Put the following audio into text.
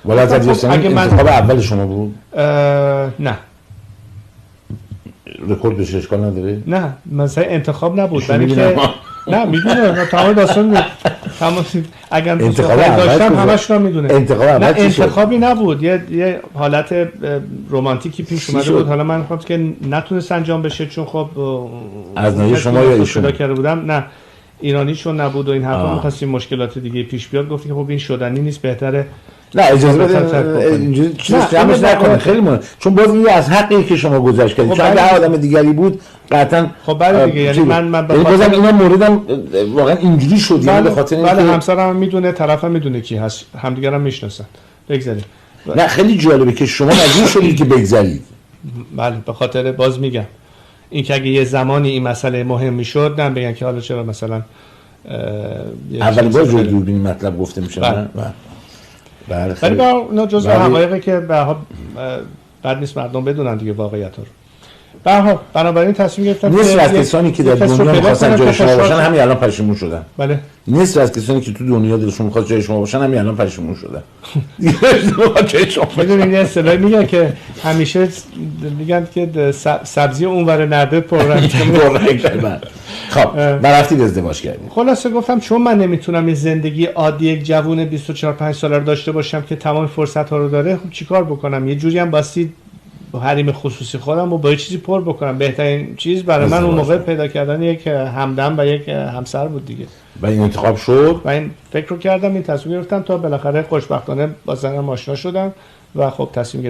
ولایت یزدانی انتخاب اول شما بود؟ نه. رکورد بهش اشکال نداره؟ نه مثلا انتخاب نبود، ولی که نه میدونه تمام داستان بود. تمام اگر انتخاب داشتم همش رو میدونه. نه انتخابی نبود، یه حالت رمانتیکی پیش اومده بود. حالا من خواستم که نتونست انجام بشه چون خب از نظر شما یا ایشون کرده بودم. نه ایرانی چون نبود و این حرفا، می‌خواستیم مشکلات دیگه پیش بیاد، گفتی که خب این شدنی نیست، بهتره نه اجازه بده اینجوری چیزی جمعش نکنه. خیلی مهمه چون باز این از حقی که شما گذشت کردید. چون اگه آدم دیگری بود قطعا خب بله دیگه، یعنی من بازم اینا موردم واقعا اینجوری شد، یعنی به خاطر اینکه همسرم میدونه، طرفم میدونه کی هست، همدیگرم میشناسن. بگذارید. نه خیلی جالبه که شما مجبور شدید که بگذرید. بله به خاطر باز میگم این که اگه یه زمانی این مسئله مهم میشد، نه بگن که حالا چرا مثلا اولین بار جوری دوربین مطلب گفته میشه. بله خیلی با جزء حقایقی که بعد نیست مردم بدونن دیگه واقعیت رو. به هر حال بنابراین تصمیم گرفتم نصف از کسانی که در دنیا می‌خواستن جای شما باشن همین الان پشیمون شدن. بله نصف از کسانی که تو دنیا دلشون می‌خواد جای شما باشن همین الان پشیمون شدن. میدونید یه اصطلاحی میگن که همیشه میگن که سبزی اونور نرده پررنگ. خب رفتید ازدواج کردید. خلاصه گفتم چون من نمیتونم یه زندگی عادی یک جوون 24-5 ساله رو داشته باشم که تمام فرصت‌ها رو داره، خب چیکار بکنم؟ یه جوری هم باستی حریم خصوصی خودم رو با یه چیزی پر بکنم. بهترین چیز برای من اون موقع پیدا کردن یک همدم و یک همسر بود دیگه. و این انتخاب شد و این فکر رو کردم، این تصمیم گرفتم تا بالاخره خوشبختانه با زنم آشنا شدم و خب تصمیم